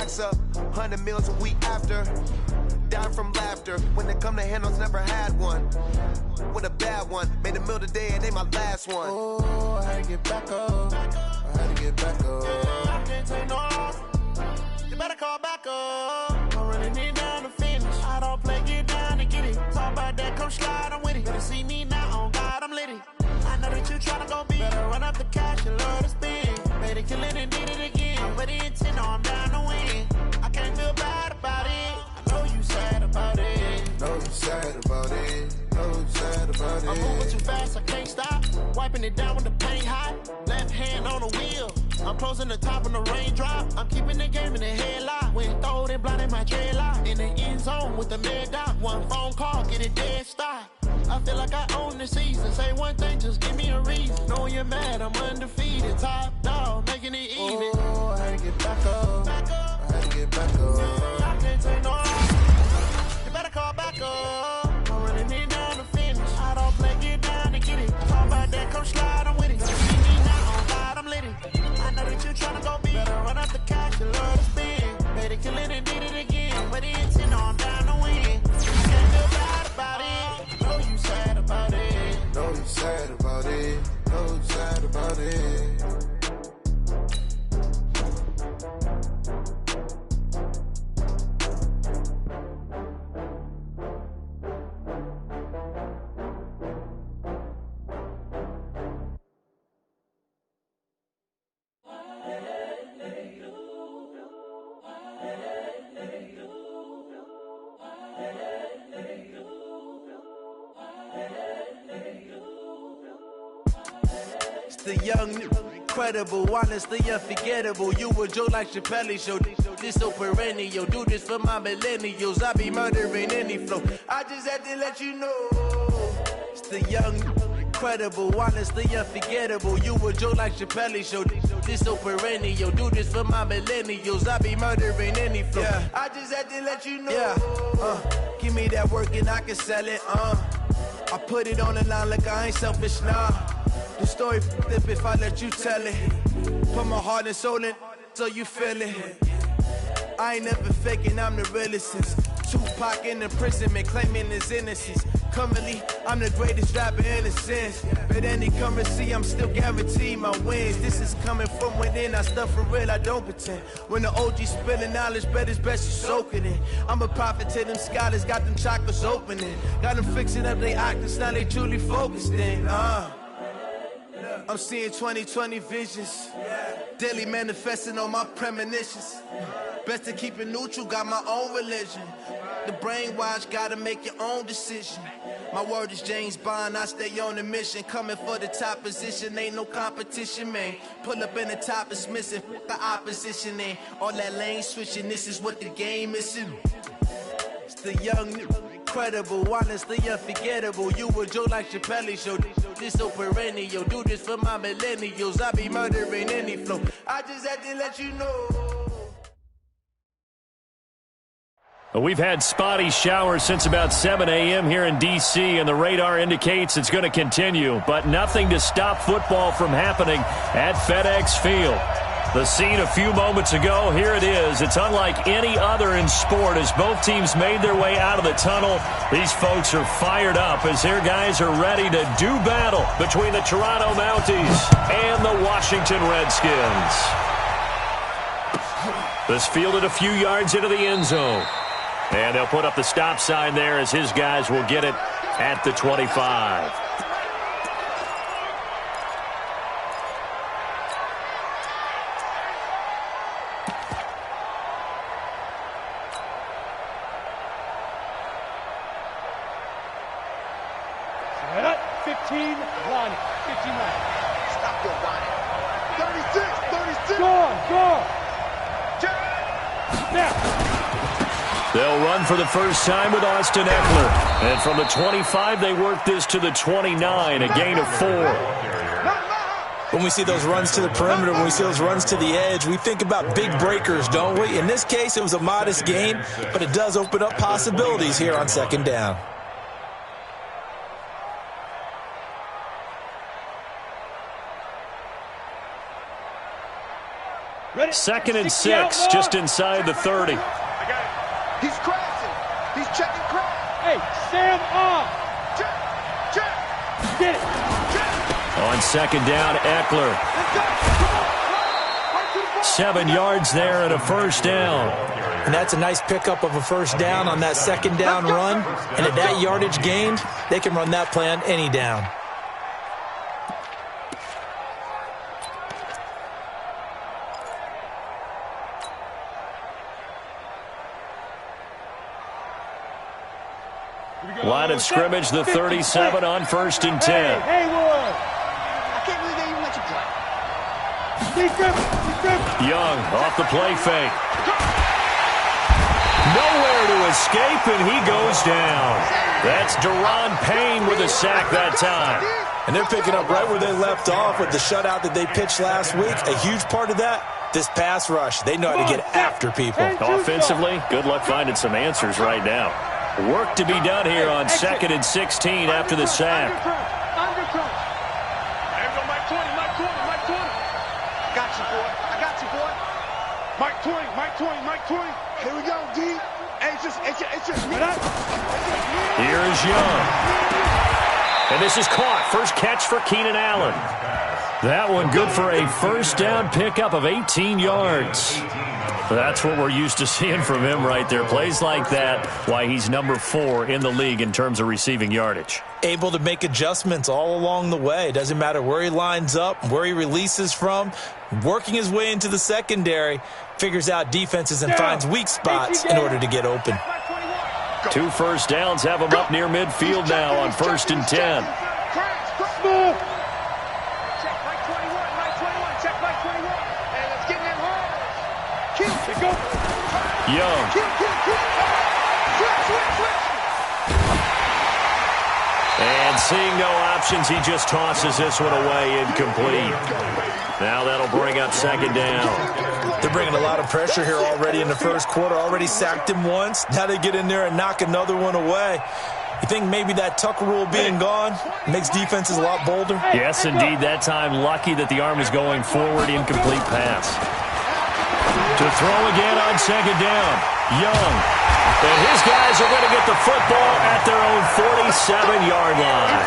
racks up, 100 meals a week after. Dying from laughter. When it come to handles, never had one. With a bad one, made a meal today and they my last one. Oh, I had to get back up. I had to get back up. I can't take no loss. You better call back up. I'm running it down to finish. I don't play, get down to get it. Talk about that, come slide, I'm with it. Better see me now, on God, I'm litty. I know that you tryna go big. Better run up the cash and love to spend. Made it, kill it, and did it again. I'm ready and 10, I'm down to win. I can't feel bad about it. I know you sad about it. Know you sad about it. Know you sad about it. I'm moving too fast, I can't stop. Wiping it down with the paint hot. Left hand on the wheel. I'm closing the top when the raindrop. I'm keeping the game in the headlock. When throwed and blinded my dreadlock. In the end zone with the mad dot. One phone call, get it dead stop. I feel like I own the season. Say one thing, just give me a reason. Knowing you're mad, I'm undefeated. Top dog, making it even. Oh, I had to get back up. I had to get back up. I can't take no loss. You better call back up. I'm running it down to finish. I don't play, get down to get it. Talk about that, come slide, I'm with it. See me now, on God, I'm litty. I know that you tryna go big. Better run up the cash, you love to spend. Made it, kill it, and did it again. But it's in, I'm down to win. I can't feel bad about it. Know you sad about it. Know you sad about it. Know you sad about it. The young, incredible, honestly unforgettable. You a joke like Chappelle show. This so perennial. Do this for my millennials. I be murdering any flow. I just had to let you know. It's the young, incredible, honestly unforgettable. You a joke like Chappelle show. This so perennial. Do this for my millennials. I be murdering any flow. Yeah. I just had to let you know. Yeah. Give me that work and I can sell it. I put it on the line like I ain't selfish, nah. The story flip if I let you tell it. Put my heart and soul in so you feel it. I ain't never faking, I'm the realest since Tupac in imprisonment, claiming his innocence. Currently, I'm the greatest rapper in a sense. But any currency, I'm still guaranteed my wins. This is coming from within, I stuff for real, I don't pretend. When the OG spilling knowledge, bet it's best you soak it in. I'm a prophet to them scholars, got them chakras opening. Got them fixing up their octaves, now they truly focused in. I'm seeing 2020 visions. Daily manifesting on my premonitions. Best to keep it neutral, got my own religion. The brainwash, gotta make your own decision. My word is James Bond, I stay on a mission. Coming for the top position, ain't no competition, man. Pull up in the top is missing, the opposition ain't. All that lane switching, this is what the game is. It's the young, incredible, honestly unforgettable. You a joke like Chappelle show. This so perennial. Do this for my millennials. I be murdering any flow. I just had to let you know. Well, we've had spotty showers since about 7 a.m. here in D.C., and the radar indicates it's going to continue. But nothing to stop football from happening at FedEx Field. The scene a few moments ago, here it is. It's unlike any other in sport as both teams made their way out of the tunnel. These folks are fired up as their guys are ready to do battle between the Toronto Mounties and the Washington Redskins. This fielded a few yards into the end zone. And they'll put up the stop sign there as his guys will get it at the 25. Stop your whining. 36. Go. Now. They'll run for the first time with Austin Eckler. And from the 25, they work this to the 29, a gain of 4. When we see those runs to the perimeter, when we see those runs to the edge, we think about big breakers, don't we? In this case, it was a modest gain, but it does open up possibilities here on second down. 2nd and 6, just inside the 30. He's crashing. He's checking crash. Hey, stand up. Check. Get it. On 2nd down, Eckler. 7 yards there and a first down. And that's a nice pickup of a first down on that 2nd down run. And at that yardage gained, they can run that play on any down. Line of scrimmage, the 37 on 1st and 10. Haywood. I can't believe they even let you play. Young off the play fake. Nowhere to escape, and he goes down. That's Deron Payne with a sack that time. And they're picking up right where they left off with the shutout that they pitched last week. A huge part of that, this pass rush. They know how to get after people. Offensively, good luck finding some answers right now. Work to be done here on 2nd and 16 after the sack. There you go, Mike 20. I got you, boy. Mike 20. Here we go, D. Hey, it's just me. Here is Young. And this is caught. First catch for Keenan Allen. That one good for a first down pickup of 18 yards. That's what we're used to seeing from him right there. Plays like that, why he's number 4 in the league in terms of receiving yardage. Able to make adjustments all along the way. Doesn't matter where he lines up, where he releases from. Working his way into the secondary, figures out defenses and finds weak spots in order to get open. 2 first downs have him up near midfield now on 1st and 10. Young. And seeing no options, he just tosses this one away, incomplete. Now that'll bring up 2nd down. They're bringing a lot of pressure here already in the first quarter. Already sacked him once. Now they get in there and knock another one away. You think maybe that Tucker rule being gone makes defenses a lot bolder? Yes, indeed. That time, lucky that the arm is going forward. Incomplete pass. To throw again on 2nd down. Young. And his guys are going to get the football at their own 47-yard line.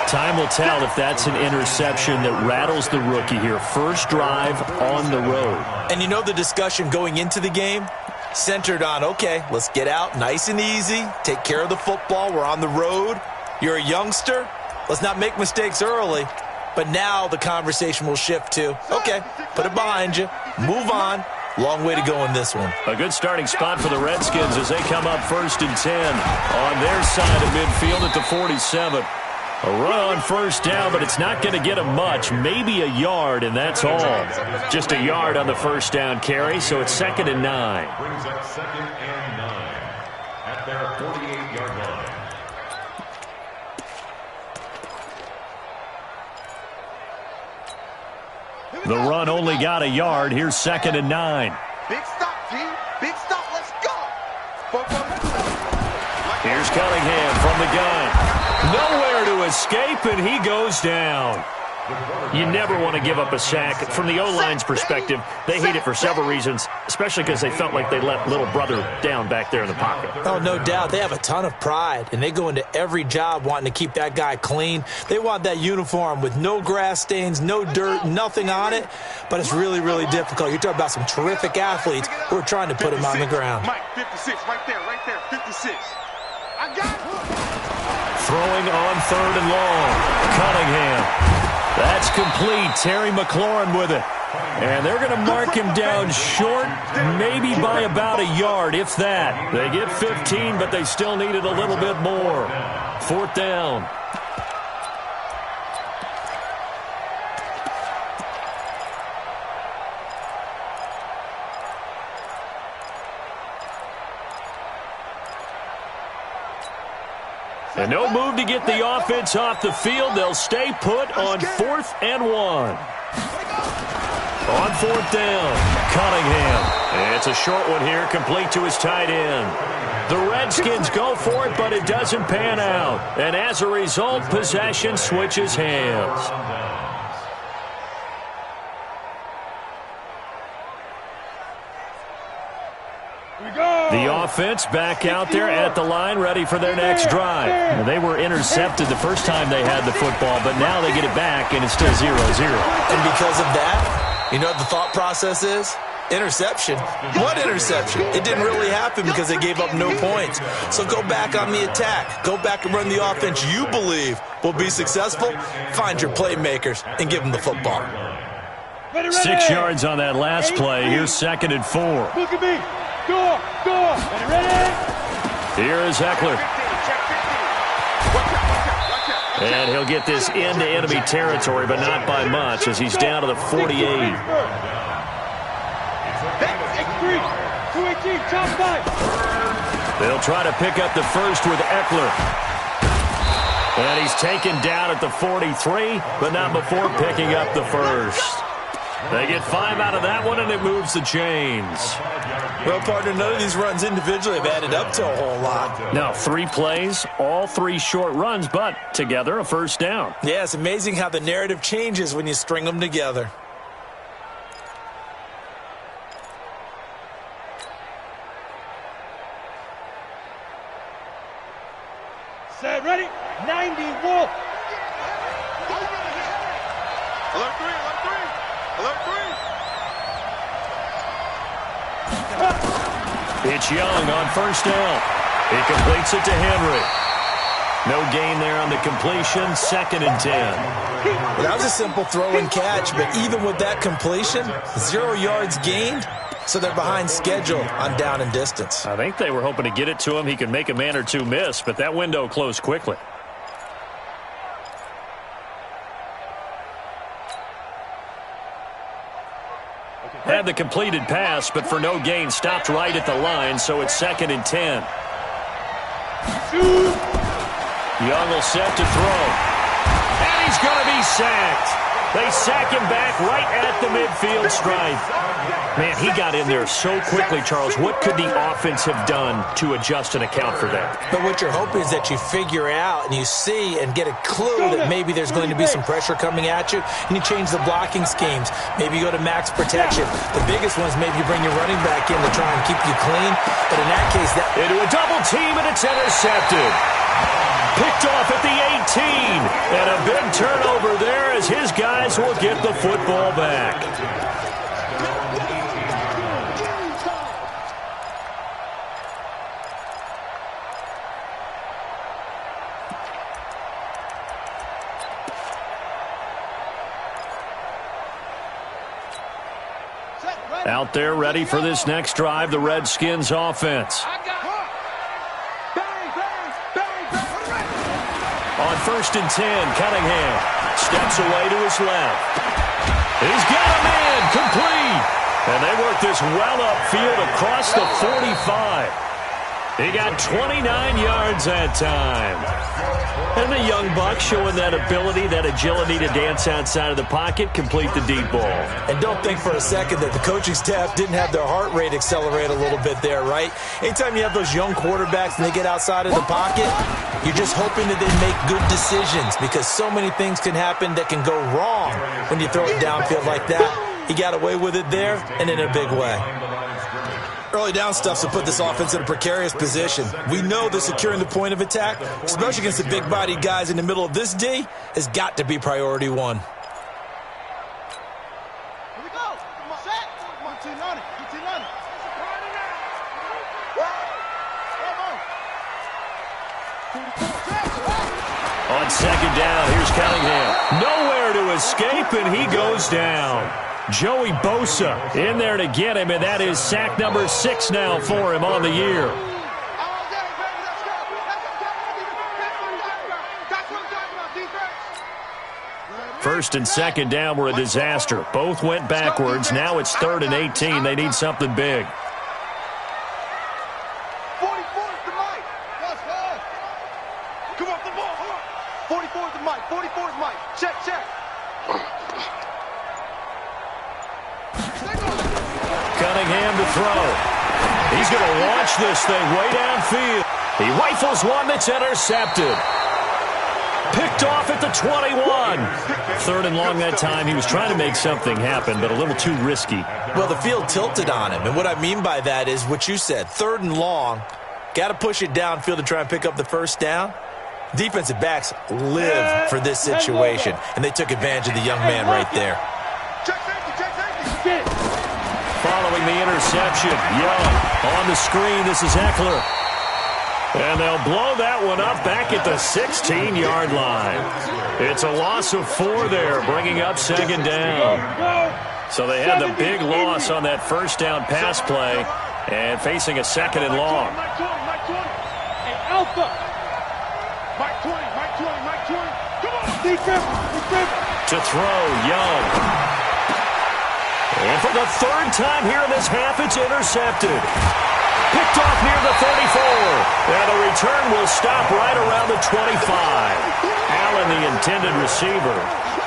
Time will tell if that's an interception that rattles the rookie here. First drive on the road. And you know the discussion going into the game? Centered on, okay, let's get out nice and easy. Take care of the football. We're on the road. You're a youngster. Let's not make mistakes early. But now the conversation will shift to, okay, put it behind you. Move on. Long way to go in this one. A good starting spot for the Redskins as they come up 1st and 10 on their side of midfield at the 47. A run on first down, but it's not going to get them much. Maybe a yard, and that's all. Just a yard on the first down carry, so it's 2nd and 9. Brings up 2nd and 9 at their 48-yard line. The run only got a yard. Here's 2nd and 9. Big stop, G. Big stop. Let's go. Here's Cunningham from the gun. Nowhere to escape, and he goes down. You never want to give up a sack. From the O-line's perspective, they hate it for several reasons, especially because they felt like they let little brother down back there in the pocket. Oh, no doubt. They have a ton of pride, and they go into every job wanting to keep that guy clean. They want that uniform with no grass stains, no dirt, nothing on it, but it's really, really difficult. You're talking about some terrific athletes who are trying to put him on the ground. Mike, 56, right there, 56. I got it. Throwing on 3rd and long. Cunningham. That's complete. Terry McLaurin with it. And they're going to mark him down short, maybe by about a yard, if that. They get 15, but they still needed a little bit more. 4th down. And no move to get the offense off the field. They'll stay put on 4th and 1. On 4th down, Cunningham. And it's a short one here, complete to his tight end. The Redskins go for it, but it doesn't pan out. And as a result, possession switches hands. The offense back out there at the line, ready for their next drive. And they were intercepted the first time they had the football, but now they get it back, and it's still 0-0. And because of that, you know what the thought process is? Interception. What interception? It didn't really happen because they gave up no points. So go back on the attack. Go back and run the offense you believe will be successful. Find your playmakers and give them the football. 6 yards on that last play. Here's 2nd and 4. Look at me. Go. Ready? Here is Eckler. And he'll get this into enemy territory, but not by much as he's down to the 48. 218, top 5. They'll try to pick up the first with Eckler. And he's taken down at the 43, but not before picking up the first. They get 5 out of that one, and it moves the chains. Well, partner, none of these runs individually have added up to a whole lot. Now, 3 plays, all 3 short runs, but together a first down. Yeah, it's amazing how the narrative changes when you string them together. Set, ready? 90, Wolf. Alert 3. It's Young on first down. He completes it to Henry. No gain there on the completion. 2nd and 10. Well, that was a simple throw and catch, but even with that completion, 0 yards gained, so they're behind schedule on down and distance. I think they were hoping to get it to him. He could make a man or two miss, but that window closed quickly. Had the completed pass, but for no gain, stopped right at the line, so it's 2nd and 10. Young will set to throw. And he's going to be sacked. They sack him back right at the midfield stripe. Man, he got in there so quickly, Charles. What could the offense have done to adjust and account for that? But what you're hoping is that you figure out and you see and get a clue that maybe there's going to be some pressure coming at you, and you change the blocking schemes. Maybe you go to max protection. The biggest one is maybe you bring your running back in to try and keep you clean. But in that case, that into a double team, and it's intercepted. Picked off at the 18. And a big turnover there as his guys will get the football back. Out there ready for this next drive, the Redskins offense. On 1st and 10, Cunningham steps away to his left. He's got a man, complete. And they work this well upfield across the 45. He got 29 yards that time. And the young buck showing that ability, that agility to dance outside of the pocket, complete the deep ball. And don't think for a second that the coaching staff didn't have their heart rate accelerate a little bit there, right? Anytime you have those young quarterbacks and they get outside of the pocket, you're just hoping that they make good decisions because so many things can happen that can go wrong when you throw it downfield like that. He got away with it there and in a big way. Early down stuff to put this offense in a precarious position. We know that securing the point of attack, especially against the big-bodied guys in the middle of this D, has got to be priority one. Here we go. Come on, set. Come on, team on it. Team on it. On 2nd down, here's Cunningham. Nowhere to escape, and he goes down. Joey Bosa in there to get him, and that is sack number 6 now for him on the year. 1st and 2nd down were a disaster. Both went backwards. Now it's 3rd and 18. They need something big. 44 is the mic. Let's go. Come off the ball. 44 is the mic. 44 is mic. Check. Cunningham to throw. He's going to launch this thing way downfield. He rifles one that's intercepted. Picked Picked off at the 21. 3rd and long that time. He was trying to make something happen, but a little too risky. Well, the field tilted on him, and what I mean by that is what you said. 3rd and long, got to push it downfield to try and pick up the first down. Defensive backs live for this situation, and they took advantage of the young man right there. Following the interception, Young on the screen. This is Eckler. And they'll blow that one up back at the 16-yard line. It's a loss of 4 there, bringing up 2nd down. So they had the big loss on that first down pass play and facing a 2nd and long. To throw, Young. And for the 3rd time here in this half, it's intercepted. Picked off near the 34. And the return will stop right around the 25. Allen, the intended receiver.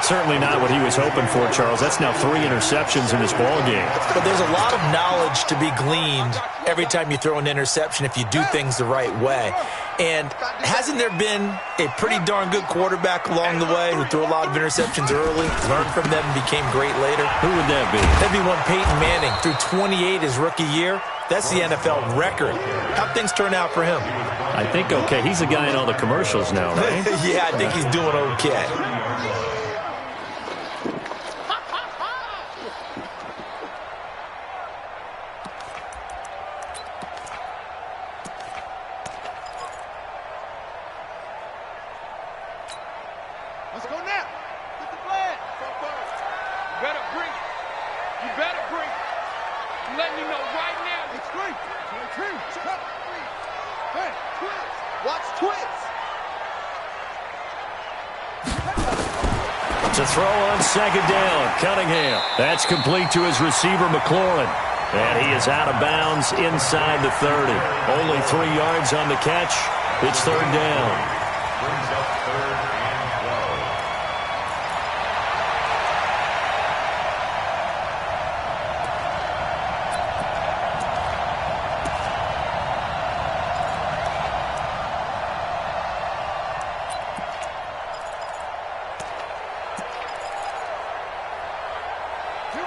Certainly not what he was hoping for, Charles. That's now 3 interceptions in this ball game. But there's a lot of knowledge to be gleaned every time you throw an interception if you do things the right way. And hasn't there been a pretty darn good quarterback along the way who threw a lot of interceptions early, learned from them, and became great later? Who would that be? That'd be one Peyton Manning. Threw 28 his rookie year. That's the NFL record. How'd things turn out for him? I think okay. He's the guy in all the commercials now, right? Yeah, I think he's doing okay. Let's go now. Get the flag. You better bring it. You better bring it. You let me know right now. It's green. It's green. Hey, twins. Watch twins. To throw on 2nd down, Cunningham. That's complete to his receiver, McLaurin. And he is out of bounds inside the 30. Only 3 yards on the catch. It's 3rd down. Brings up 3rd and 12.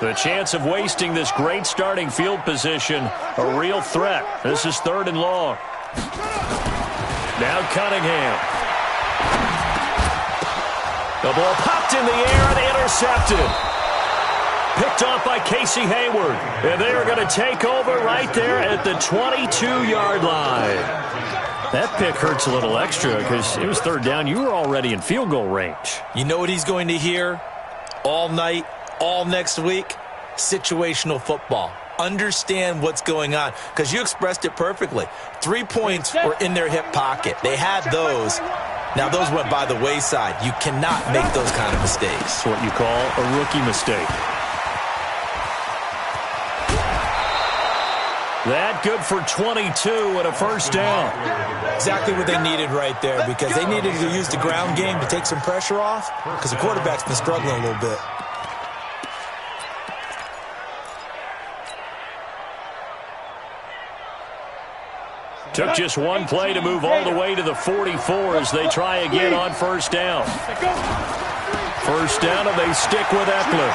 The chance of wasting this great starting field position, a real threat. This is 3rd and long. Now Cunningham. The ball popped in the air and intercepted. Picked off by Casey Hayward. And they are going to take over right there at the 22-yard line. That pick hurts a little extra because it was 3rd down. You were already in field goal range. You know what he's going to hear all night, all next week? Situational football. Understand what's going on, because you expressed it perfectly. 3 points were in their hip pocket. They had those. Now, those went by the wayside. You cannot make those kind of mistakes. It's what you call a rookie mistake. That good for 22 and a 1st down. Exactly what they needed right there, because they needed to use the ground game to take some pressure off, because the quarterback's been struggling a little bit. Took just one play to move all the way to the 44 as they try again on 1st down. 1st down, and they stick with Eckler.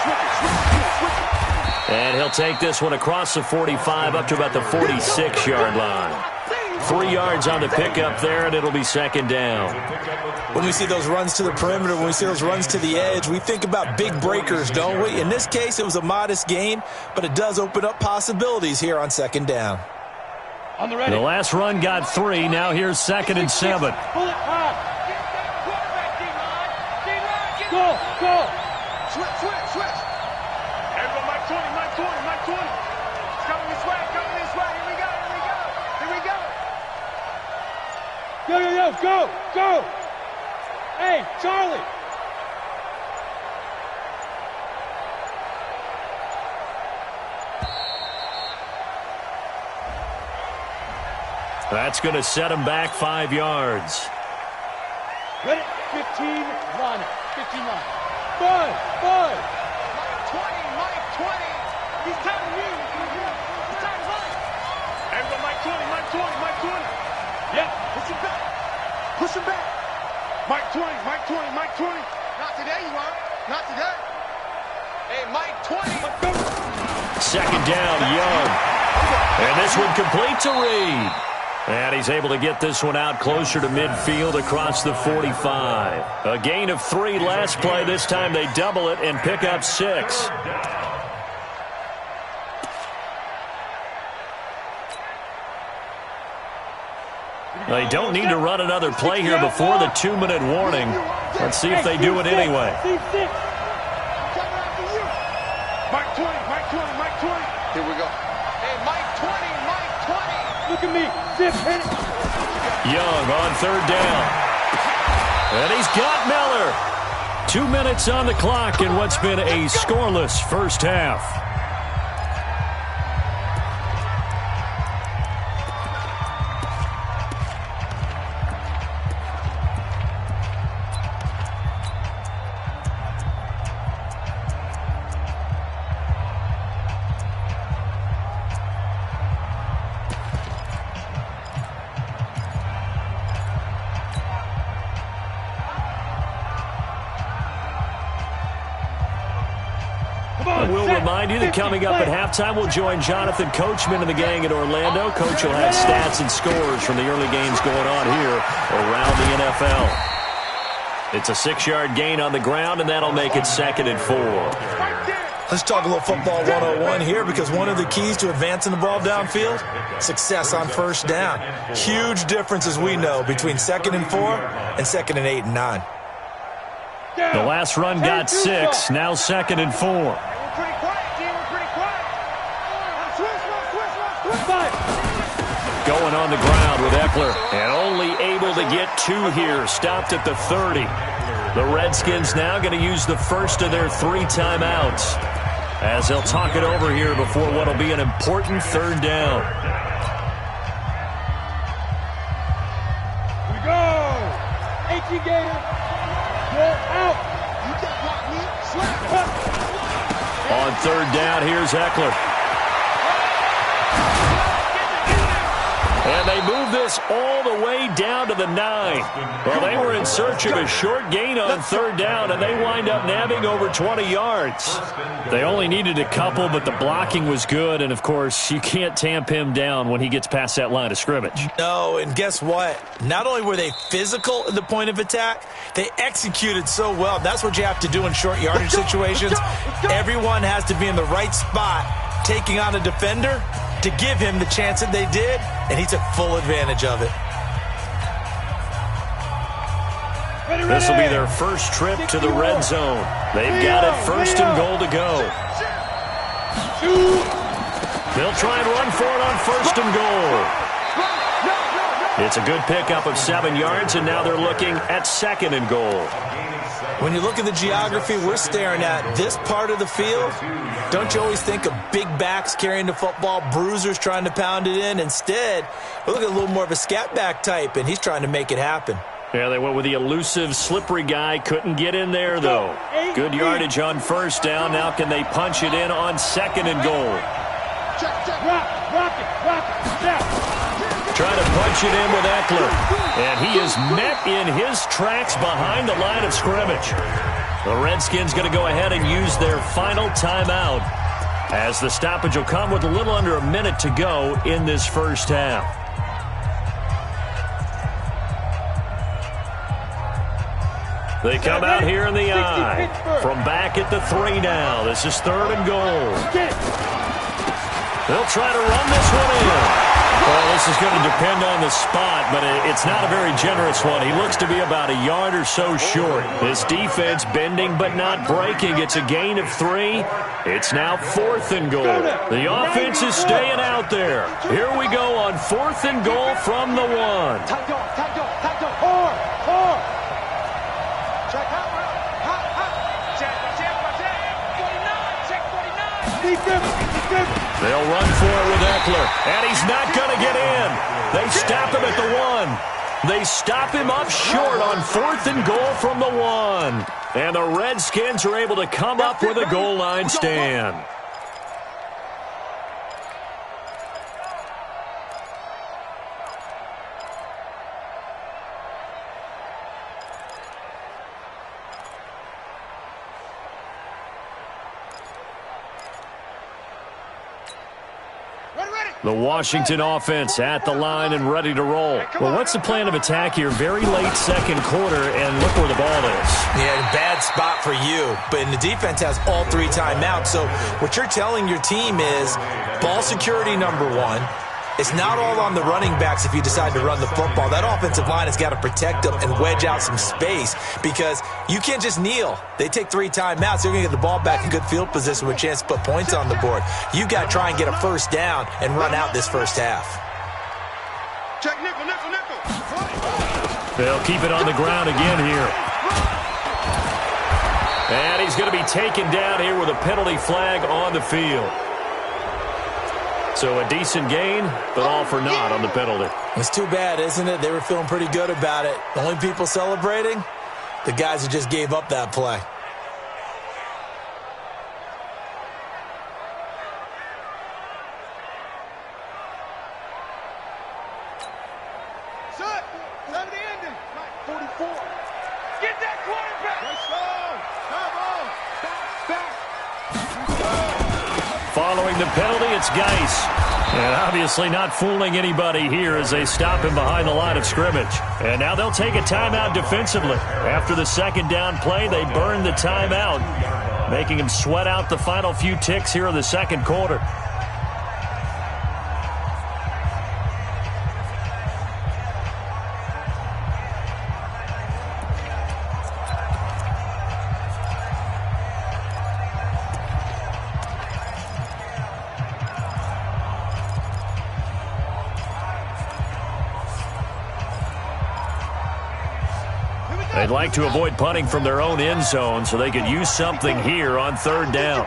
And he'll take this one across the 45 up to about the 46-yard line. 3 yards on the pickup there, and it'll be 2nd down. When we see those runs to the perimeter, when we see those runs to the edge, we think about big breakers, don't we? In this case, it was a modest gain, but it does open up possibilities here on 2nd down. On the ready. The last run got 3. Now here's 2nd and 7. Pull it high. Go. Switch. Everyone, Mike 20. It's coming this way. Here we go. Go. Hey, Charlie. That's going to set him back 5 yards. Ready? 15 line. 5. Mike 20. He's timing you. He's timing Mike. Everyone, Mike 20. Yeah. Push him back. Mike 20, Mike 20, Mike 20. Not today, you are. Not today. Hey, Mike 20. Second down, Young. And this one complete to Reed. And he's able to get this one out closer to midfield across the 45. A gain of 3 last play. This time they double it and pick up 6. They don't need to run another play here before the 2-minute warning. Let's see if they do it anyway. Mike 20, Mike 20, Mike 20. Here we go. Hey, Mike 20, Mike 20. Look at me. Zip, hit it. Young on 3rd down. And he's got Miller. 2 minutes on the clock in what's been a scoreless first half. We'll remind you that coming up at halftime, we'll join Jonathan Coachman and the gang at Orlando. Coach will have stats and scores from the early games going on here around the NFL. It's a 6-yard gain on the ground, and that'll make it 2nd and 4. Let's talk a little football 101 here, because one of the keys to advancing the ball downfield, success on 1st down. Huge difference, as we know, between 2nd and 4 and 2nd and 8 and 9. The last run got 6, now 2nd and 4. We're pretty quiet, team. We're pretty quiet. Twist. Going on the ground with Eckler, and only able to get 2 here, stopped at the 30. The Redskins now going to use the first of their 3 timeouts as they'll talk it over here before what will be an important 3rd down. Here we go. 18 Gator. Go out. You can't block me. Slap. On 3rd down, here's Eckler. And they move this all the way down to the 9. Well, they were in search of a short gain on 3rd down, and they wind up nabbing over 20 yards. They only needed a couple, but the blocking was good, and, of course, you can't tamp him down when he gets past that line of scrimmage. No, and guess what? Not only were they physical at the point of attack, they executed so well. That's what you have to do in short yardage situations. Everyone has to be in the right spot, taking on a defender to give him the chance that they did, and he took full advantage of it. This will be their first trip to the red zone. They've got it 1st and goal to go. They'll try and run for it on 1st and goal. It's a good pickup of 7 yards, and now they're looking at 2nd and goal. When you look at the geography we're staring at, this part of the field, don't you always think of big backs carrying the football, bruisers trying to pound it in? Instead, we look at a little more of a scat back type, and he's trying to make it happen. Yeah, they went with the elusive, slippery guy. Couldn't get in there, though. Good yardage on 1st down. Now can they punch it in on 2nd and goal? Rock it. Step. Trying to punch it in with Eckler. And he is met in his tracks behind the line of scrimmage. The Redskins going to go ahead and use their final timeout, as the stoppage will come with a little under a minute to go in this first half. They come out here in the I from back at the 3 now. This is 3rd and goal. They'll try to run this one in. Well, this is going to depend on the spot, but it's not a very generous one. He looks to be about a yard or so short. This defense bending but not breaking. It's a gain of 3. It's now 4th and goal. The offense is staying out there. Here we go on 4th and goal from the 1. Tight dog. Four. Check out. Check 49. Check 49. They'll run for it with Eckler, and he's not going to get in. They stop him at the 1. They stop him up short on 4th and goal from the 1. And the Redskins are able to come up with a goal line stand. The Washington offense at the line and ready to roll. Well, what's the plan of attack here? Very late second quarter, and look where the ball is. Yeah, bad spot for you. But the defense has all 3 timeouts. So what you're telling your team is ball security number 1. It's not all on the running backs if you decide to run the football. That offensive line has got to protect them and wedge out some space because you can't just kneel. They take 3 timeouts. They're going to get the ball back in good field position with a chance to put points on the board. You've got to try and get a first down and run out this first half. Check nickel, nickel, nickel. They'll keep it on the ground again here. And he's going to be taken down here with a penalty flag on the field. So a decent gain, but all for naught on the penalty. It's too bad, isn't it? They were feeling pretty good about it. The only people celebrating, the guys who just gave up that play. Set. Time to the ending. 44. Get that quarterback. Let's go. Come on. Back. Following the penalty, it's Geis. And obviously not fooling anybody here as they stop him behind the line of scrimmage. And now they'll take a timeout defensively. After the second down play, they burn the timeout, making him sweat out the final few ticks here in the second quarter. They'd like to avoid punting from their own end zone so they could use something here on third down.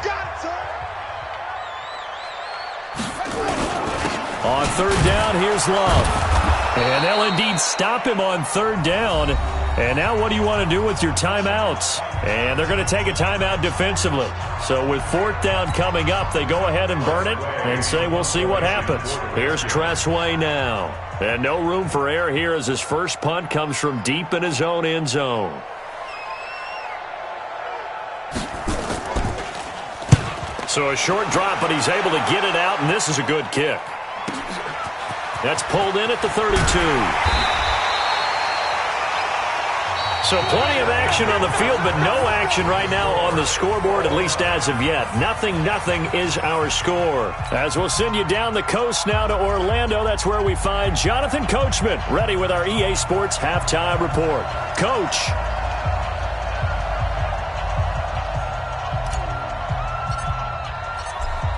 On third down, here's Love. And they'll indeed stop him on third down. And now what do you want to do with your timeouts? And they're going to take a timeout defensively. So with fourth down coming up, they go ahead and burn it and say we'll see what happens. Here's Tressway now. And no room for error here as his first punt comes from deep in his own end zone. So a short drop, but he's able to get it out, and this is a good kick. That's pulled in at the 32. So plenty of action on the field, but no action right now on the scoreboard, at least as of yet. 0-0 is our score. As we'll send you down the coast now to Orlando, that's where we find Jonathan Coachman, ready with our EA Sports Halftime Report. Coach.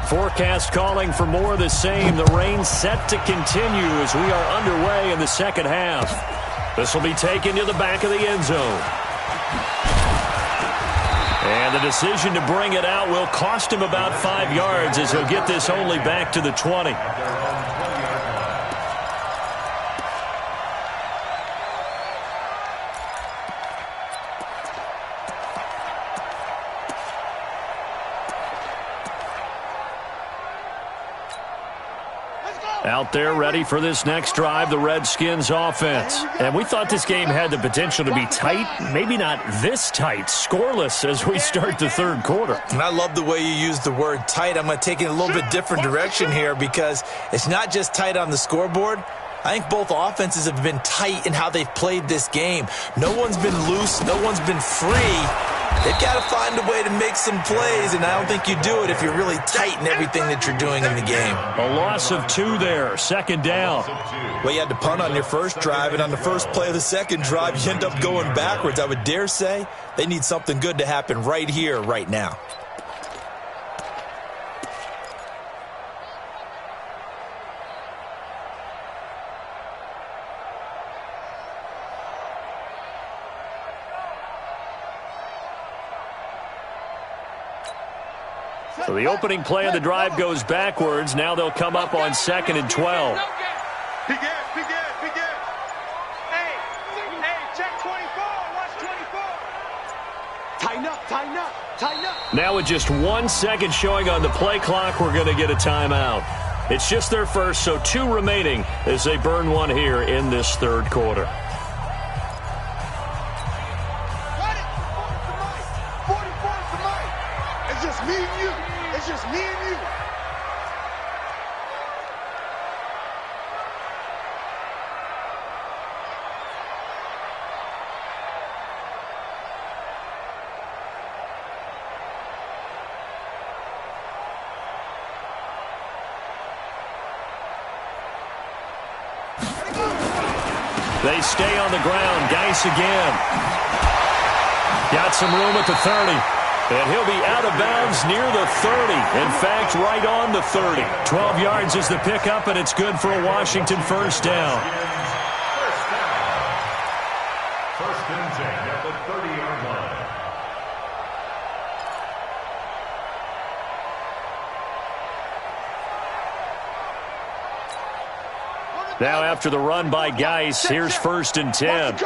Forecast calling for more of the same. The rain set to continue as we are underway in the second half. This will be taken to the back of the end zone. And the decision to bring it out will cost him about 5 yards as he'll get this only back to the 20. Out there ready for this next drive, the Redskins offense. And we thought this game had the potential to be tight, maybe not this tight, scoreless as we start the third quarter. And I love the way you use the word tight. I'm going to take it a little bit different direction here because it's not just tight on the scoreboard. I think both offenses have been tight in how they've played this game. No one's been loose. No one's been free. They've got to find a way to make some plays, and I don't think you do it if you're really tight in everything that you're doing in the game. A loss of 2 there, second down. Well, you had to punt on your first drive, and on the first play of the second drive, you end up going backwards. I would dare say they need something good to happen right here, right now. So the opening play of the drive goes backwards. Now they'll come up on 2nd and 12. Hey, check 24. Watch 24. Tighten up, tighten up, tighten up. Now with just 1 second showing on the play clock, we're going to get a timeout. It's just their first, so 2 remaining as they burn one here in this third quarter. Me and you. It's just me and you. They stay on the ground. Geis again. Got some room at the 30. And he'll be out of bounds near the 30. In fact, right on the 30. 12 yards is the pickup, and it's good for a Washington first down. First and 10 at the 30-yard line. Now after the run by Geis, here's first and 10.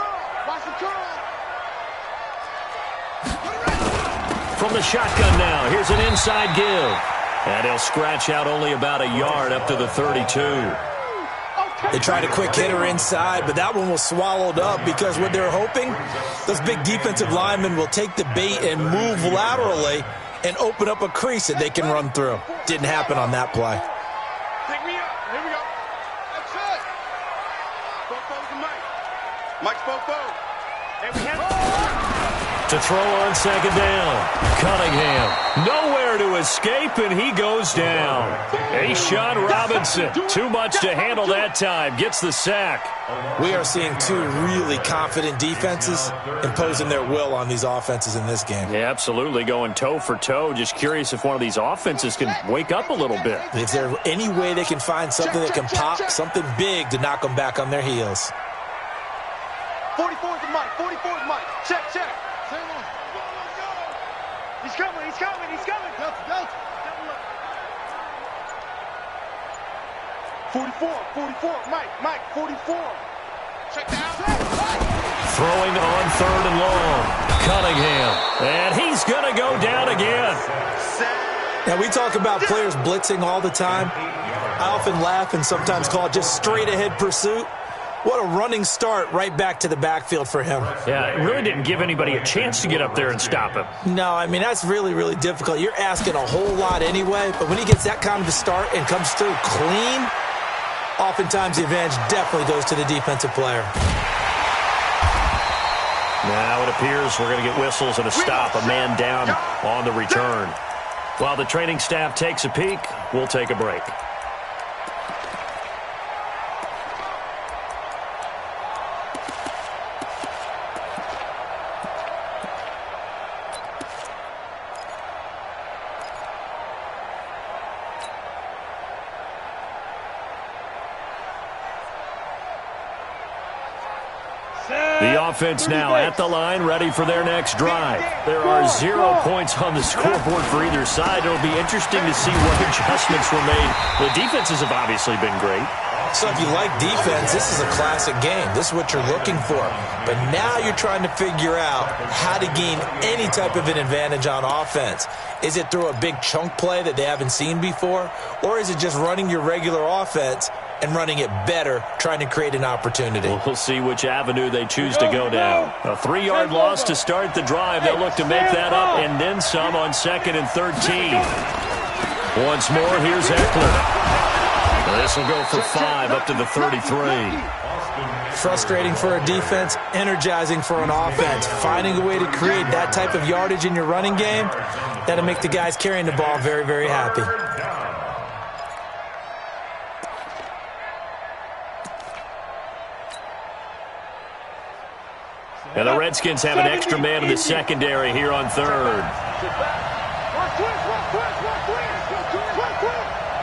From the shotgun now, here's an inside give. And he'll scratch out only about a yard up to the 32. They tried a quick hitter inside, but that one was swallowed up because what they're hoping, those big defensive linemen will take the bait and move laterally and open up a crease that they can run through. Didn't happen on that play. Pick me up. Here we go. That's it. Fofo's the Mike. Mike's Fofo. And we have to throw on second down. Cunningham, nowhere to escape, and he goes down. A'Shawn Robinson, too much to handle that time, gets the sack. We are seeing two really confident defenses imposing their will on these offenses in this game. Yeah, absolutely, going toe for toe. Just curious if one of these offenses can wake up a little bit. Is there any way they can find something that can pop, something big to knock them back on their heels? 44 is the Mike. 44 is Mike. Check, check. He's coming, he's coming, he's coming. Delta. 44, Mike, 44. Check down. Throwing on third and long. Cunningham, and he's going to go down again. Now, we talk about players blitzing all the time. I often laugh and sometimes call it just straight-ahead pursuit. What a running start right back to the backfield for him. Yeah, it really didn't give anybody a chance to get up there and stop him. No, I mean, that's really, really difficult. You're asking a whole lot anyway, but when he gets that kind of a start and comes through clean, oftentimes the advantage definitely goes to the defensive player. Now it appears we're going to get whistles and a stop, a man down on the return. While the training staff takes a peek, we'll take a break. The offense now at the line, ready for their next drive. There are 0 points on the scoreboard for either side. It'll be interesting to see what adjustments were made. The defenses have obviously been great. So if you like defense, this is a classic game. This is what you're looking for. But now you're trying to figure out how to gain any type of an advantage on offense. Is it through a big chunk play that they haven't seen before? Or is it just running your regular offense and running it better, trying to create an opportunity? We'll see which avenue they choose to go down. A 3-yard loss to start the drive. They'll look to make that up and then some on 2nd and 13. Once more, here's Eckler. This will go for 5 up to the 33. Frustrating for a defense, energizing for an offense. Finding a way to create that type of yardage in your running game, that'll make the guys carrying the ball very, very happy. And the Redskins have an extra man in the secondary here on third.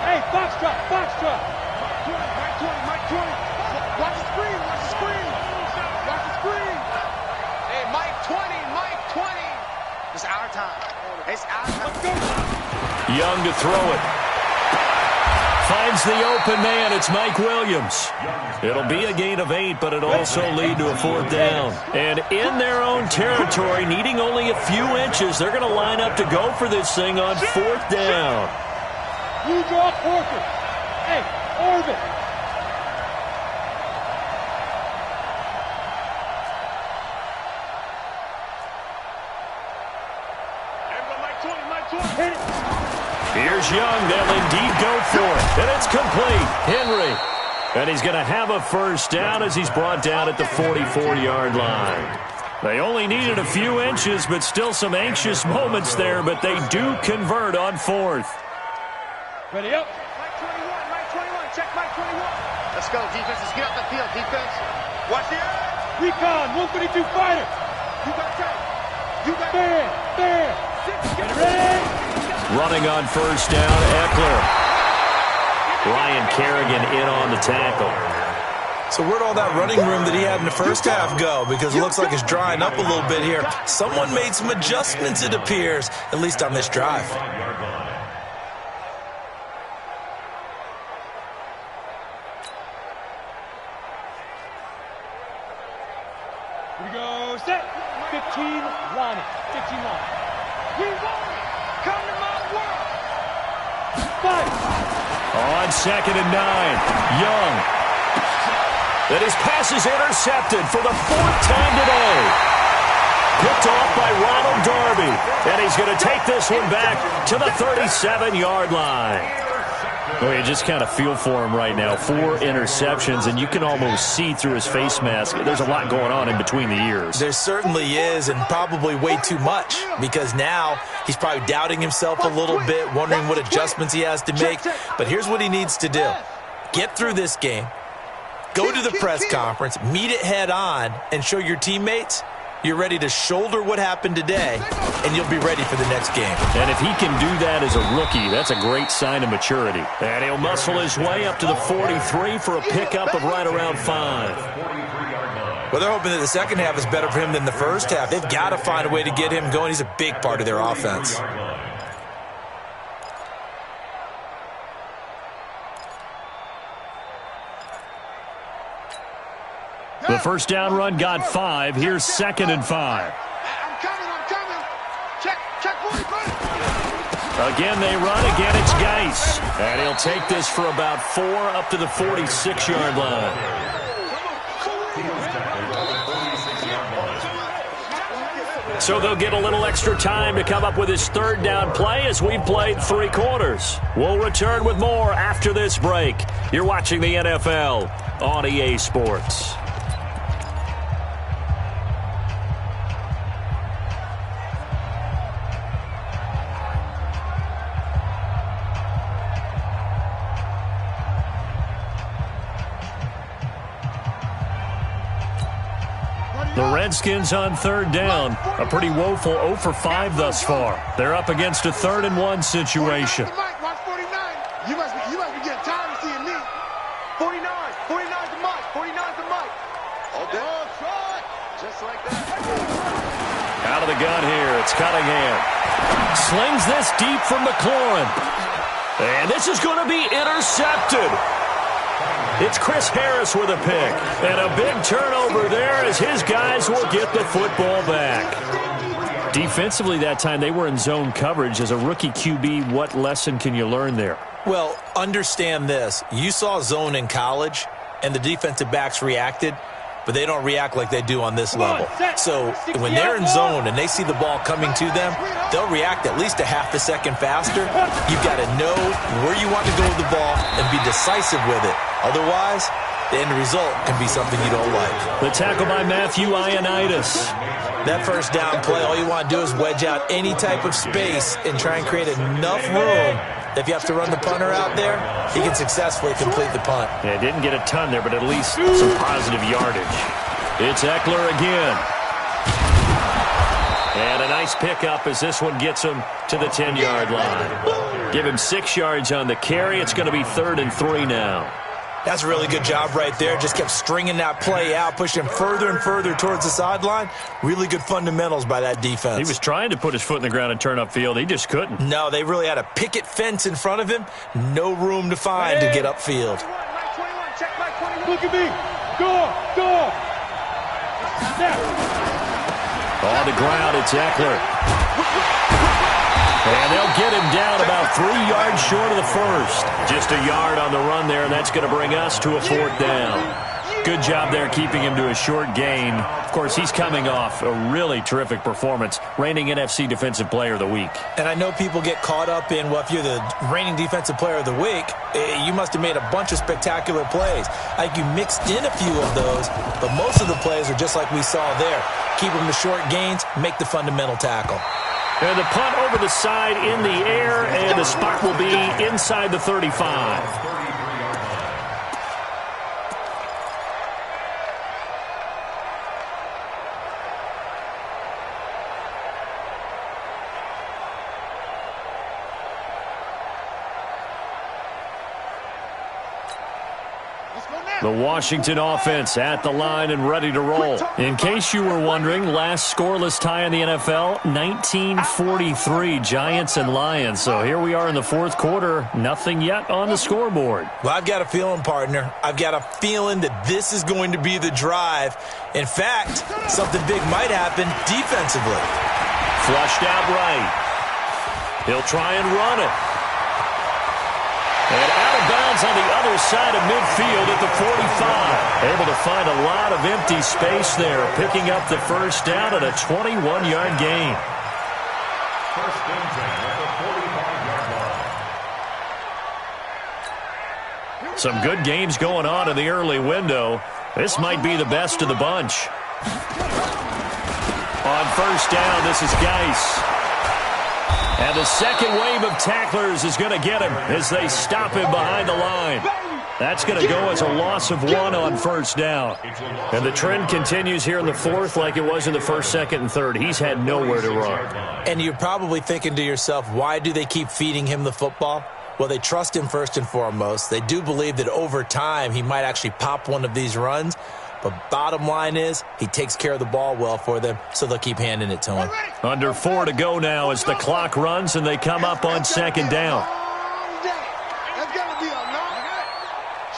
Hey, Foxtrot. Mike 20. Watch the screen. Hey, Mike 20. It's our time. Young to throw it. Finds the open man. It's Mike Williams. It'll be a gain of 8, but it'll also lead to a 4th down. And in their own territory, needing only a few inches, they're going to line up to go for this thing on 4th down. You draw Porter. Hey, Orbit. Hit it. Here's Young. They'll indeed go for it. And it's complete. Henry. And he's going to have a first down as he's brought down at the 44-yard line. They only needed a few inches, but still some anxious moments there, but they do convert on 4th. Ready up. Mike 21. Check Mike 21. Let's go, defense. Let's get off the field, defense. Watch the edge. Recon, 132 fighter. You got time. You got fair. Get ready. Running on first down, Eckler. Ryan Kerrigan in on the tackle. So where'd all that running room that he had in the first half go? Because it looks like it's drying up a little bit here. Someone made some adjustments, it appears, at least on this drive. Here we go, set. 15 line. 15 line. We won. Come to my world. 5. On 2nd and 9, Young. That his pass is intercepted for the 4th time today. Picked off by Ronald Darby. And he's going to take this one back to the 37-yard line. Well, you just kind of feel for him right now. 4 interceptions, and you can almost see through his face mask. There's a lot going on in between the ears. There certainly is, and probably way too much, because now he's probably doubting himself a little bit, wondering what adjustments he has to make. But here's what he needs to do. Get through this game. Go to the press conference, meet it head on, and show your teammates you're ready to shoulder what happened today, and you'll be ready for the next game. And if he can do that as a rookie, that's a great sign of maturity. And he'll muscle his way up to the 43 for a pickup of right around 5. Well, they're hoping that the second half is better for him than the first half. They've got to find a way to get him going. He's a big part of their offense. The first down run got 5. Here's 2nd and 5. I'm coming. Check 45. Again, they run. Again, it's Geis. And he'll take this for about 4 up to the 46-yard line. So they'll get a little extra time to come up with his 3rd down play as we've played 3 quarters. We'll return with more after this break. You're watching the NFL on EA Sports. The Redskins on 3rd down. A pretty woeful 0 for 5 thus far. They're up against a 3rd and 1 situation. Watch 49. You must be getting tired of seeing me. 49 to Mike. 49 to Mike. Okay. Just like that. Out of the gun here, it's Cunningham. Slings this deep from McLaurin. And this is going to be intercepted. It's Chris Harris with a pick. And a big turnover there as his guys will get the football back. Defensively that time, they were in zone coverage. As a rookie QB, what lesson can you learn there? Well, understand this. You saw zone in college, and the defensive backs reacted, but they don't react like they do on this level. So when they're in zone and they see the ball coming to them, they'll react at least a half a second faster. You've got to know where you want to go with the ball and be decisive with it. Otherwise, the end result can be something you don't like. The tackle by Matthew Ioannidis. That first down play, all you want to do is wedge out any type of space and try and create enough room. If you have to run the punter out there, he can successfully complete the punt. Yeah, didn't get a ton there, but at least some positive yardage. It's Eckler again. And a nice pickup as this one gets him to the 10-yard line. Give him 6 yards on the carry. It's going to be 3rd and 3 now. That's a really good job right there. Just kept stringing that play out, pushing him further and further towards the sideline. Really good fundamentals by that defense. He was trying to put his foot in the ground and turn upfield. He just couldn't. No, they really had a picket fence in front of him. No room to find to get upfield. Look at me. Go. On the ground, it's Eckler. And they'll get him down about 3 yards short of the first. Just a yard on the run there, and that's going to bring us to a 4th down. Good job there keeping him to a short gain. Of course, he's coming off a really terrific performance, reigning NFC Defensive Player of the Week. And I know people get caught up in, well, if you're the reigning Defensive Player of the Week, you must have made a bunch of spectacular plays. I think you mixed in a few of those, but most of the plays are just like we saw there. Keep them to short gains, make the fundamental tackle. And the punt over the side in the air, and the spot will be inside the 35. The Washington offense at the line and ready to roll. In case you were wondering, last scoreless tie in the NFL, 1943, Giants and Lions. So here we are in the fourth quarter, nothing yet on the scoreboard. Well, I've got a feeling, partner. I've got a feeling that this is going to be the drive. In fact, something big might happen defensively. Flushed out right. He'll try and run it. And out of bounds on the other side of midfield at the 45. Able to find a lot of empty space there, picking up the first down at a 21-yard gain. First and 10 at the 45-yard line. Some good games going on in the early window. This might be the best of the bunch. On first down, this is Geis. And the second wave of tacklers is going to get him as they stop him behind the line. That's going to go as a loss of 1 on first down. And the trend continues here in the fourth like it was in the first, second, and third. He's had nowhere to run. And you're probably thinking to yourself, why do they keep feeding him the football? Well, they trust him first and foremost. They do believe that over time he might actually pop one of these runs. But bottom line is, he takes care of the ball well for them, so they'll keep handing it to him. Under 4 to go now as the clock runs and they come up on second down. That's got to be a no.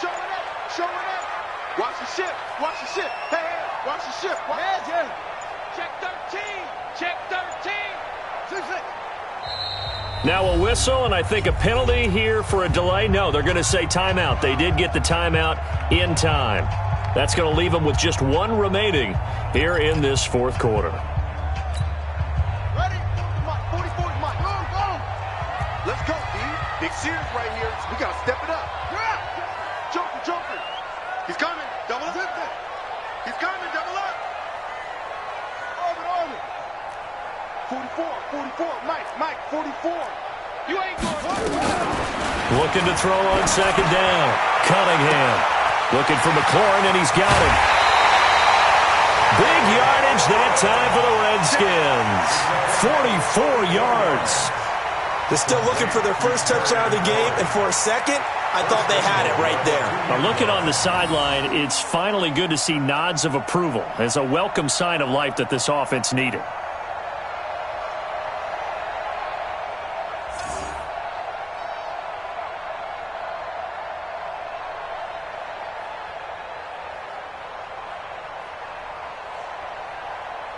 Show it up. Show it up. Watch the ship. Watch the ship. Hey, watch the ship. Check 13. Check 13. 6-6. Now a whistle, and I think a penalty here for a delay. No, they're going to say timeout. They did get the timeout in time. That's going to leave them with just 1 remaining here in this fourth quarter. Ready? 44 is mine. Go. Let's go, D. Big series right here. We got to step it up. Joker. He's coming. Double up. He's coming. Double up. Arm it. 44. Mike, 44. You ain't going. Looking to throw on second down. Cunningham. Looking for McLaurin, and he's got him. Big yardage that time for the Redskins. 44 yards. They're still looking for their first touchdown of the game, and for a second, I thought they had it right there. Now looking on the sideline, it's finally good to see nods of approval. It's a welcome sign of life that this offense needed.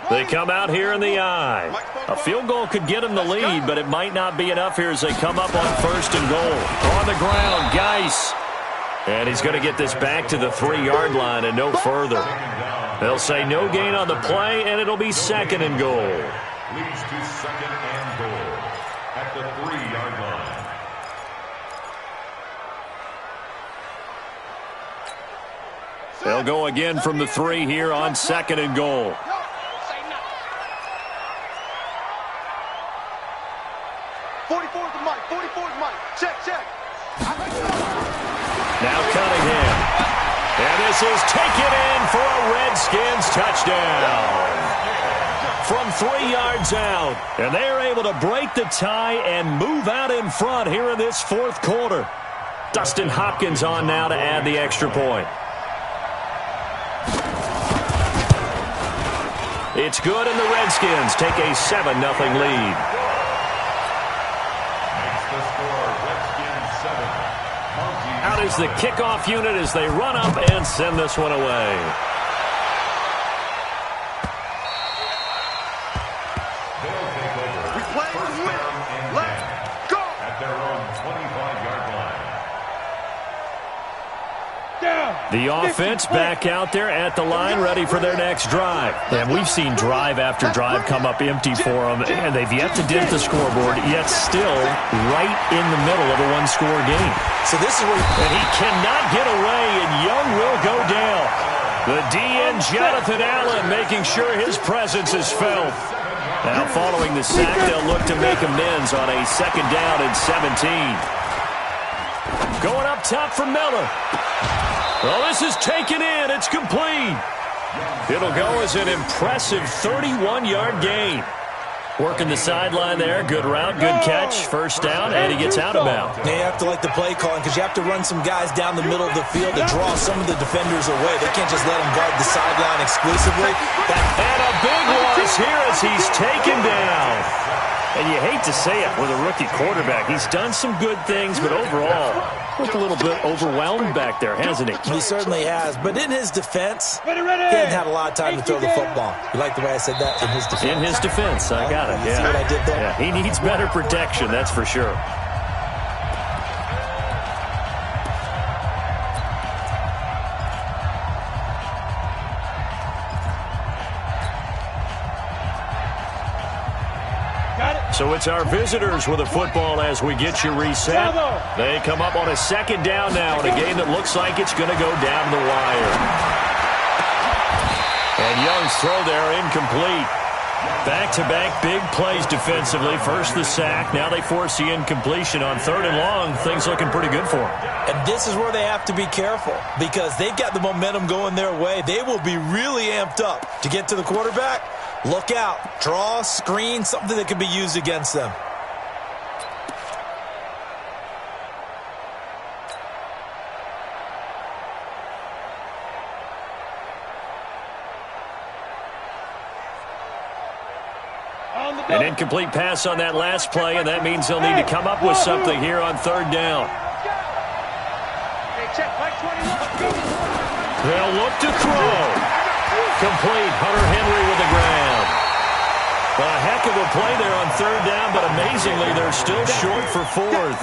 They come out here in the eye. A field goal could get them the lead, but it might not be enough here as they come up on first and goal. On the ground, Geis. And he's going to get this back to the 3-yard line and no further. They'll say no gain on the play, and it'll be second and goal. Leads to second and goal at the 3-yard line. They'll go again from the 3 here on second and goal. 44 is Mike. Check. Now Cunningham. And this is taken in for a Redskins touchdown. From 3 yards out. And they are able to break the tie and move out in front here in this fourth quarter. Dustin Hopkins on now to add the extra point. It's good, and the Redskins take a 7-0 lead. Out is the kickoff unit as they run up and send this one away. We play to win. Let's go. At their own 25-yard line. The offense back out there at the line, ready for their next drive. And we've seen drive after drive come up empty for them, and they've yet to dent the scoreboard, yet still right in the middle of a one-score game. So this is where And he cannot get away, and Young will go down. The DN, Jonathan Allen, making sure his presence is felt. Now, following the sack, they'll look to make amends on a second down and 17. Going up top for Miller. Well, this is taken in. It's complete. It'll go as an impressive 31-yard gain. Working the sideline there. Good route, good catch. First down, and he gets out of bounds. Now you have to like the play calling because you have to run some guys down the middle of the field to draw some of the defenders away. They can't just let them guard the sideline exclusively. And a big loss here as he's taken down. And you hate to say it with a rookie quarterback. He's done some good things, but overall, looked a little bit overwhelmed back there, hasn't he? He certainly has. But in his defense, he hasn't had a lot of time to throw the football. You like the way I said that? In his defense. In his defense. I got it. Yeah. See what I did there? Yeah, he needs better protection, that's for sure. So it's our visitors with the football as we get you reset. They come up on a second down now in a game that looks like it's going to go down the wire. And Young's throw there incomplete. Back-to-back big plays defensively. First the sack. Now they force the incompletion on 3rd and long. Things looking pretty good for them. And this is where they have to be careful because they've got the momentum going their way. They will be really amped up to get to the quarterback. Look out. Draw, screen, something that can be used against them. An incomplete pass on that last play, and that means they'll need to come up with something here on 3rd down. They'll look to throw. Complete. Hunter Henry with the grab. A heck of a play there on 3rd down, but amazingly, they're still short for 4th.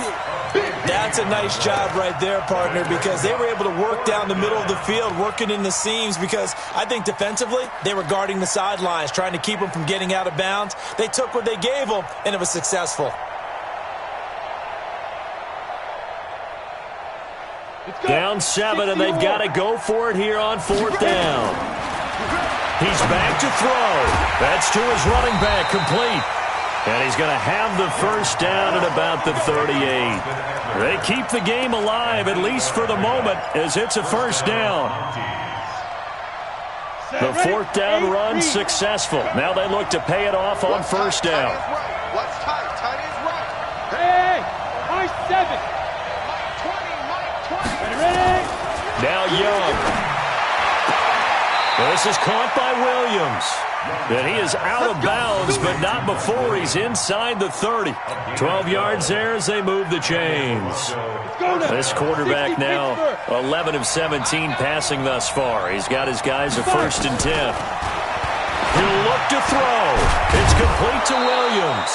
That's a nice job right there, partner, because they were able to work down the middle of the field, working in the seams, because I think defensively, they were guarding the sidelines, trying to keep them from getting out of bounds. They took what they gave them, and it was successful. Down 7, and they've got to go for it here on 4th down. He's back to throw. That's to his running back, complete. And he's going to have the first down at about the 38. They keep the game alive, at least for the moment, as it's a first down. The 4th down run successful. Now they look to pay it off on first down. What's tight? Tight is right. Hey, my 7. My 20. Ready? Now Young. This is caught by Williams. And he is out of bounds, but not before he's inside the 30. 12 yards there as they move the chains. This quarterback now 11 of 17 passing thus far. He's got his guys a 1st and 10. He'll look to throw. It's complete to Williams.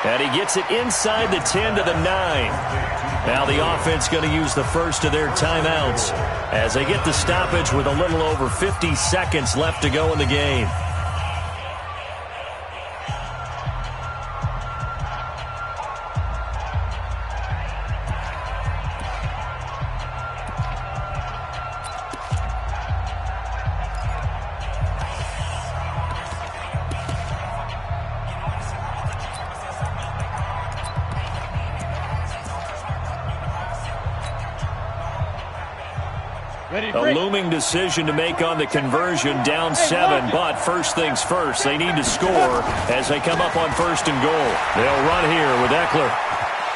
And he gets it inside the 10 to the 9. Now the offense going to use the first of their timeouts as they get the stoppage with a little over 50 seconds left to go in the game. A looming decision to make on the conversion, down 7, but first things first, they need to score as they come up on 1st and goal. They'll run here with Eckler.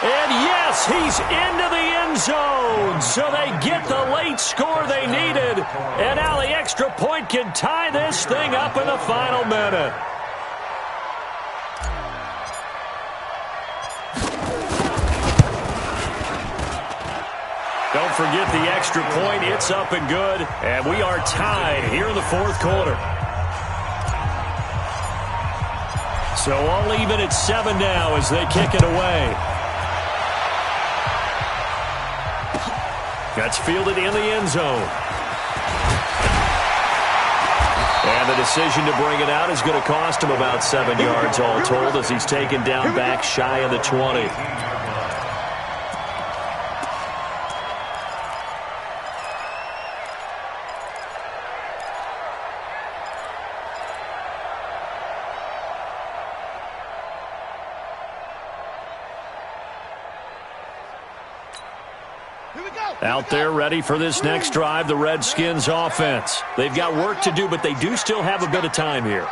And yes, he's into the end zone, so they get the late score they needed. And now the extra point can tie this thing up in the final minute. Don't forget the extra point. It's up and good. And we are tied here in the 4th quarter. So all even at 7 now as they kick it away. That's fielded in the end zone. And the decision to bring it out is going to cost him about 7 yards all told as he's taken down back shy of the 20. Out there ready for this next drive, the Redskins offense. They've got work to do, but they do still have a bit of time here.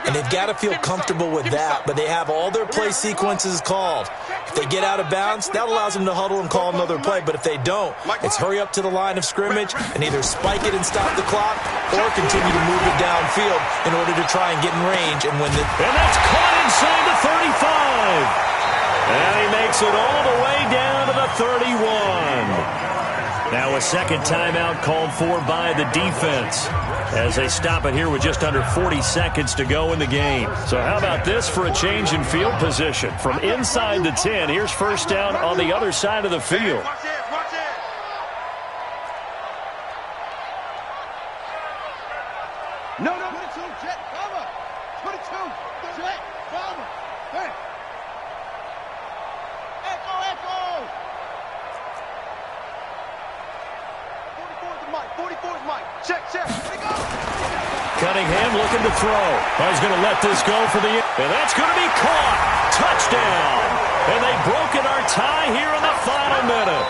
and they've got to feel comfortable with that, but they have all their play sequences called. If they get out of bounds, that allows them to huddle and call another play, but if they don't, it's hurry up to the line of scrimmage and either spike it and stop the clock or continue to move it downfield in order to try and get in range and win the... And that's caught inside the 35. And he makes it all the way down to the 31. Now a second timeout called for by the defense as they stop it here with just under 40 seconds to go in the game. So how about this for a change in field position? From inside the 10, here's first down on the other side of the field. No, 22, jet, cover. 22, jet, cover. Hey. Echo. 44 is Mike. Check. Here we go. Cunningham looking to throw. Oh, he's going to let this go for the... And that's going to be caught. Touchdown. And they've broken our tie here in the final minute.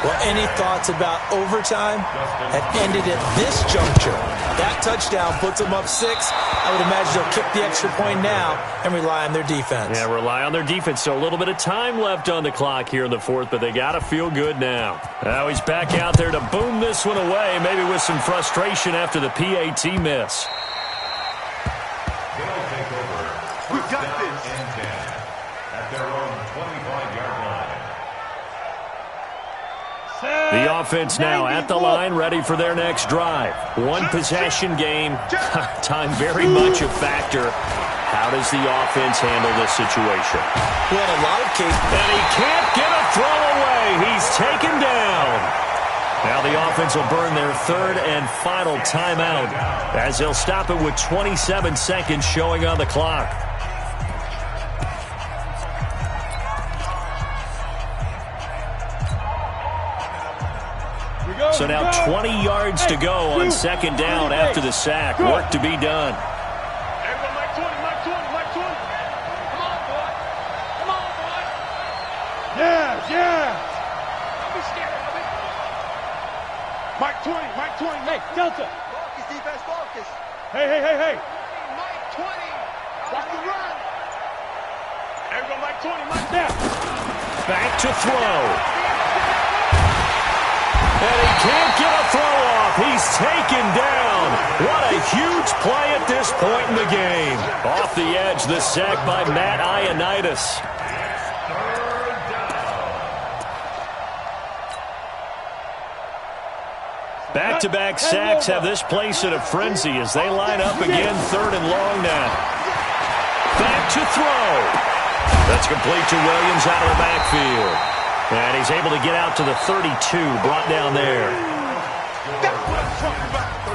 Well, any thoughts about overtime have ended at this juncture. That touchdown puts them up 6. I would imagine they'll kick the extra point now and rely on their defense. Yeah, rely on their defense. So a little bit of time left on the clock here in the fourth, but they got to feel good now. Now he's back out there to boom this one away, maybe with some frustration after the PAT miss. They'll take over. We got this. And 10 at their own 25-yard line. The offense now at the line, ready for their next drive. One possession game. Time very much a factor. How does the offense handle this situation? Well, a lot of cases. And he can't get a throw away. He's taken down. Now the offense will burn their third and final timeout as they'll stop it with 27 seconds showing on the clock. So now 20 yards to go on second down after the sack. Work to be done. Mike 20. Come on, boy. Yeah. Don't be scared of it. Mike 20. Hey, Delta. Focus, defense, focus. Hey. Mike 20. Watch the run. Everybody, Mike 20. Now. Back to throw. And he can't get a throw off. He's taken down. What a huge play at this point in the game. Off the edge, the sack by Matt Ioannidis. Back-to-back sacks have this place in a frenzy as they line up again, third and long now. Back to throw. That's complete to Williams out of the backfield. And he's able to get out to the 32, brought down there.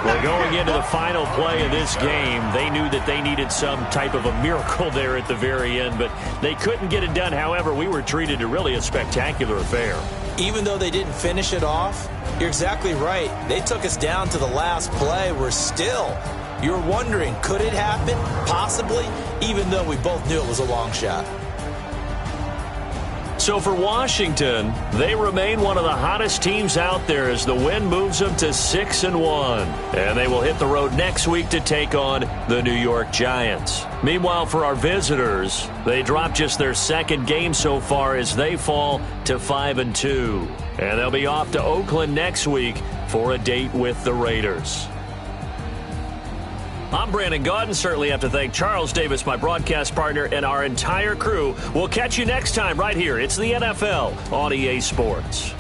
Well, going into the final play of this game, they knew that they needed some type of a miracle there at the very end, but they couldn't get it done. However, we were treated to really a spectacular affair. Even though they didn't finish it off, you're exactly right. They took us down to the last play. You're wondering, could it happen? Possibly, even though we both knew it was a long shot. So for Washington, they remain one of the hottest teams out there as the win moves them to 6-1. And they will hit the road next week to take on the New York Giants. Meanwhile, for our visitors, they dropped just their second game so far as they fall to 5-2. And they'll be off to Oakland next week for a date with the Raiders. I'm Brandon Gaudin. Certainly have to thank Charles Davis, my broadcast partner, and our entire crew. We'll catch you next time right here. It's the NFL on EA Sports.